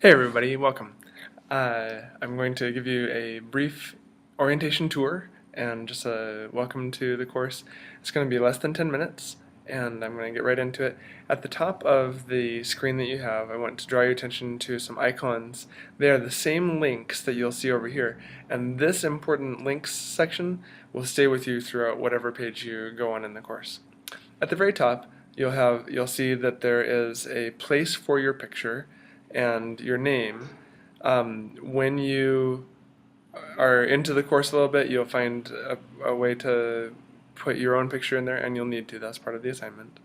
Hey everybody, welcome. I'm going to give you a brief orientation tour and just a welcome to the course. It's going to be less than 10 minutes and I'm going to get right into it. At the top of the screen that you have, I want to draw your attention to some icons. They are the same links that you'll see over here, and this important links section will stay with you throughout whatever page you go on in the course. At the very top, you'll see that there is a place for your picture and your name. When you are into the course a little bit, you'll find a way to put your own picture in there, and you'll need to. That's part of the assignment.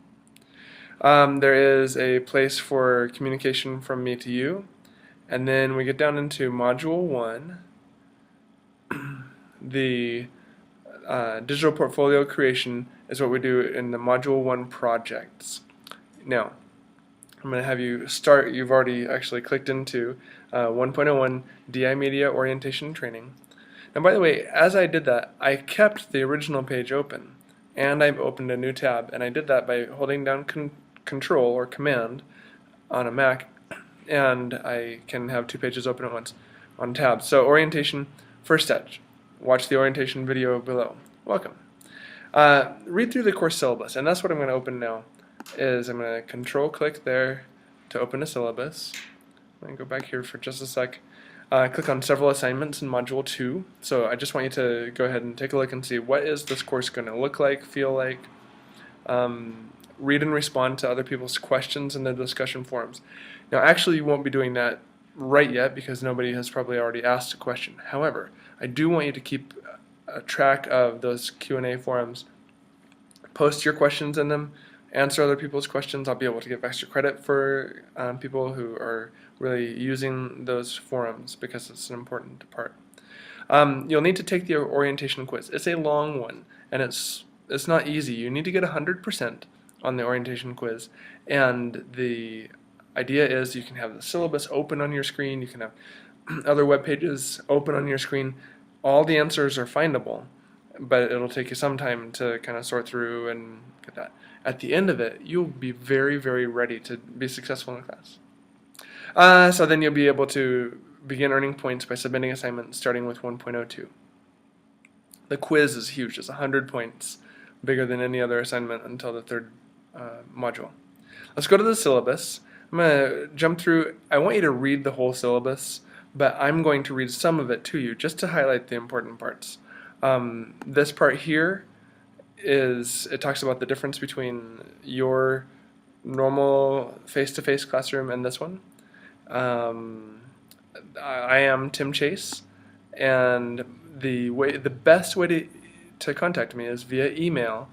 There is a place for communication from me to you, and then we get down into Module 1, the digital portfolio creation is what we do in the Module 1 projects. Now, I'm going to have you start. You've already actually clicked into 1.01 DIMedia Orientation Training. Now, by the way, as I did that, I kept the original page open, and I opened a new tab, and I did that by holding down Control or Command on a Mac, and I can have two pages open at once on tabs. So, orientation, first step. Watch the orientation video below. Welcome. Read through the course syllabus, and that's what I'm going to open now. I'm going to control click there to open a syllabus. I'm going to go back here for just a sec. Click on several assignments in Module 2. So I just want you to go ahead and take a look and see what is this course going to look like, feel like. Read and respond to other people's questions in the discussion forums. Now actually you won't be doing that right yet because nobody has probably already asked a question. However, I do want you to keep a track of those Q&A forums. Post your questions in them. Answer other people's questions. I'll be able to give extra credit for people who are really using those forums because it's an important part. You'll need to take the orientation quiz. It's a long one, and it's not easy. You need to get 100% on the orientation quiz, and the idea is you can have the syllabus open on your screen. You can have other web pages open on your screen. All the answers are findable, but it'll take you some time to kind of sort through and get that. At the end of it, you'll be very, very ready to be successful in the class. So then you'll be able to begin earning points by submitting assignments starting with 1.02. The quiz is huge. It's 100 points, bigger than any other assignment until the third module. Let's go to the syllabus. I'm going to jump through. I want you to read the whole syllabus, but I'm going to read some of it to you just to highlight the important parts. This part here it talks about the difference between your normal face-to-face classroom and this one. I am Tim Chase, and the best way to contact me is via email.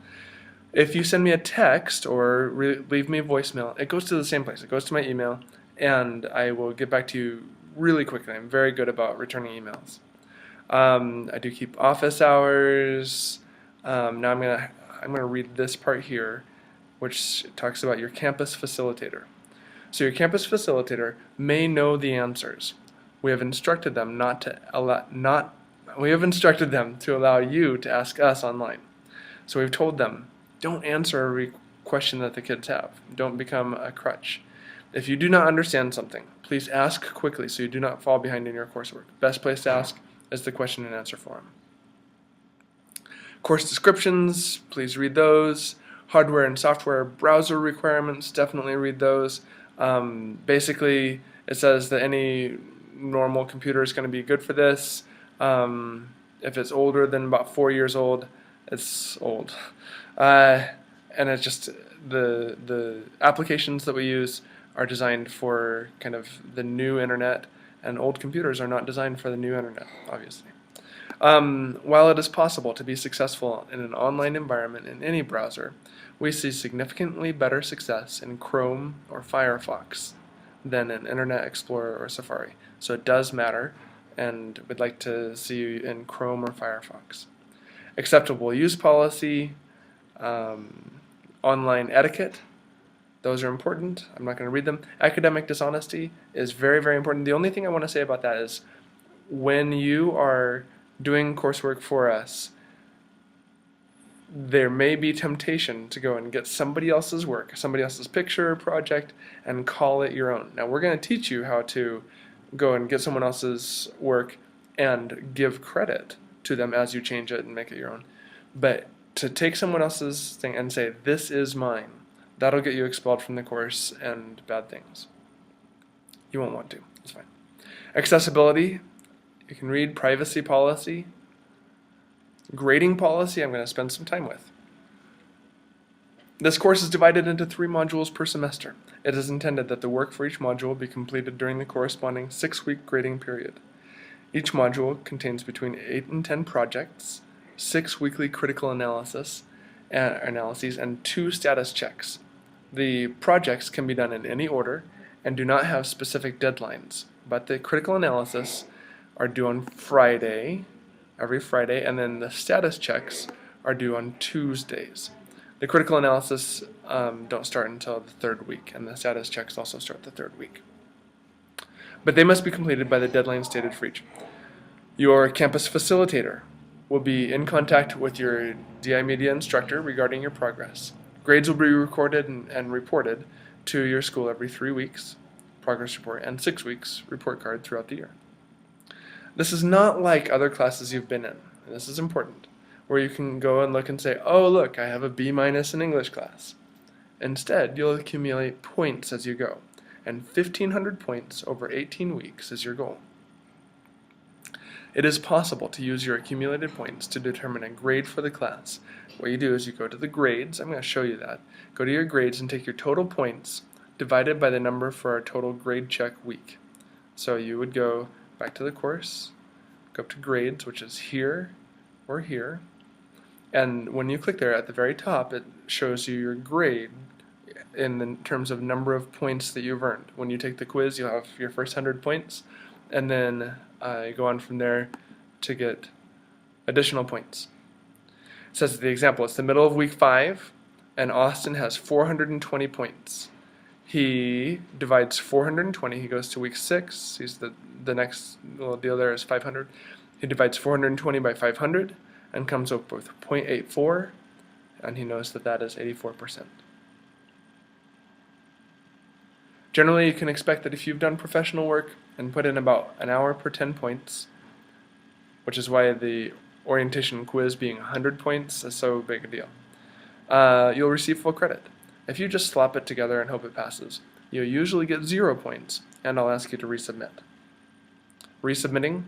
If you send me a text or leave me a voicemail, it goes to the same place. It goes to my email, and I will get back to you really quickly. I'm very good about returning emails. I do keep office hours. Now I'm gonna read this part here, which talks about your campus facilitator. So your campus facilitator may know the answers. We have instructed them to allow you to ask us online. So we've told them, don't answer every question that the kids have. Don't become a crutch. If you do not understand something, please ask quickly so you do not fall behind in your coursework. Best place to ask is the question and answer forum. Course descriptions, please read those. Hardware and software browser requirements, definitely read those. Basically, it says that any normal computer is going to be good for this. If it's older than about 4 years old, it's old. And it's just the applications that we use are designed for kind of the new internet, and old computers are not designed for the new internet, obviously. While it is possible to be successful in an online environment in any browser, we see significantly better success in Chrome or Firefox than in Internet Explorer or Safari. So it does matter, and we'd like to see you in Chrome or Firefox. Acceptable use policy, online etiquette, those are important. I'm not going to read them. Academic dishonesty is very, very important. The only thing I want to say about that is when you are doing coursework for us, there may be temptation to go and get somebody else's work, somebody else's picture or project, and call it your own. Now, we're going to teach you how to go and get someone else's work and give credit to them as you change it and make it your own. But to take someone else's thing and say, this is mine, that'll get you expelled from the course and bad things. You won't want to. It's fine. Accessibility, you can read privacy policy. Grading policy, I'm going to spend some time with. This course is divided into 3 modules per semester. It is intended that the work for each module be completed during the corresponding 6-week grading period. Each module contains between 8 and 10 projects, 6 weekly critical analyses, and 2 status checks. The projects can be done in any order and do not have specific deadlines, but the critical analysis are due on Friday, every Friday, and then the status checks are due on Tuesdays. The critical analysis don't start until the 3rd week, and the status checks also start the 3rd week. But they must be completed by the deadline stated for each. Your campus facilitator will be in contact with your DIMedia instructor regarding your progress. Grades will be recorded and reported to your school every 3 weeks, progress report, and 6 weeks report card throughout the year. This is not like other classes you've been in, and this is important, where you can go and look and say, oh look, I have a B- in English class. Instead, you'll accumulate points as you go, and 1,500 points over 18 weeks is your goal. It is possible to use your accumulated points to determine a grade for the class. What you do is you go to the grades, I'm going to show you that, go to your grades and take your total points divided by the number for our total grade check week. So you would go back to the course, go up to grades, which is here or here, and when you click there at the very top, it shows you your grade in terms of number of points that you've earned. When you take the quiz, you'll have your first 100 points, and then you go on from there to get additional points. It says the example, it's the middle of week 5, and Austin has 420 points. He divides 420, he goes to week 6, he's the next little deal there is 500. He divides 420 by 500 and comes up with 0.84, and he knows that that is 84%. Generally, you can expect that if you've done professional work and put in about an hour per 10 points, which is why the orientation quiz being 100 points is so big a deal, you'll receive full credit. If you just slap it together and hope it passes, you'll usually get 0 points, and I'll ask you to resubmit. Resubmitting,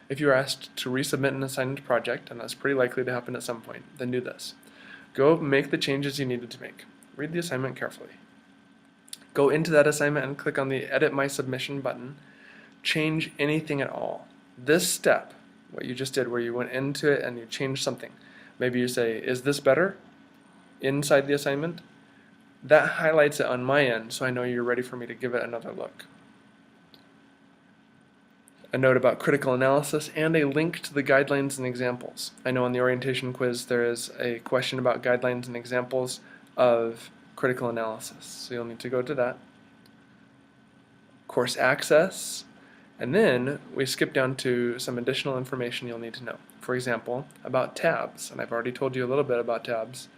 if you're asked to resubmit an assigned project, and that's pretty likely to happen at some point, then do this. Go make the changes you needed to make. Read the assignment carefully. Go into that assignment and click on the Edit My Submission button. Change anything at all. This step, what you just did where you went into it and you changed something, maybe you say, is this better? Inside the assignment, that highlights it on my end so I know you're ready for me to give it another look. A note about critical analysis and a link to the guidelines and examples. I know on the orientation quiz there is a question about guidelines and examples of critical analysis, so you'll need to go to that. Course access, and then we skip down to some additional information you'll need to know. For example, about tabs, and I've already told you a little bit about tabs,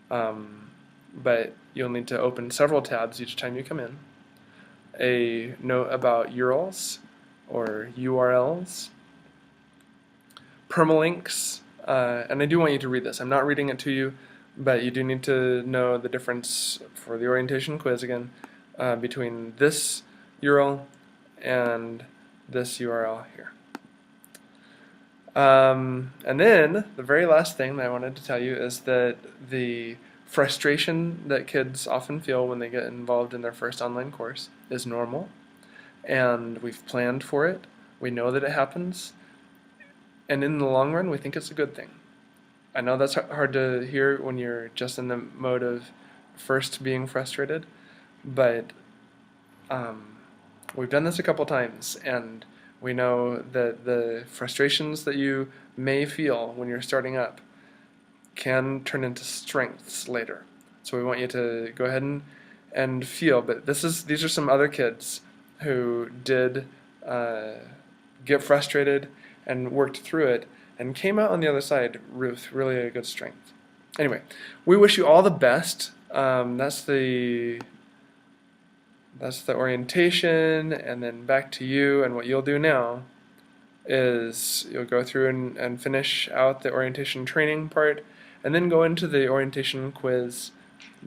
but you'll need to open several tabs each time you come in. A note about URLs or URLs, permalinks, and I do want you to read this. I'm not reading it to you, but you do need to know the difference for the orientation quiz again between this URL and this URL here. And then the very last thing that I wanted to tell you is that the frustration that kids often feel when they get involved in their first online course is normal, and we've planned for it. We know that it happens, and in the long run we think it's a good thing. I know that's hard to hear when you're just in the mode of first being frustrated, but we've done this a couple times, and we know that the frustrations that you may feel when you're starting up can turn into strengths later. So we want you to go ahead and feel, but these are some other kids who did get frustrated and worked through it and came out on the other side with really a good strength. Anyway, we wish you all the best. That's the orientation, and then back to you. And what you'll do now is you'll go through and finish out the orientation training part, and then go into the orientation quiz,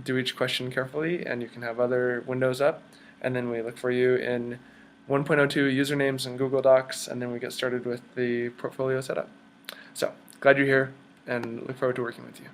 do each question carefully, and you can have other windows up, and then we look for you in 1.02 usernames in Google Docs, and then we get started with the portfolio setup. So, glad you're here, and look forward to working with you.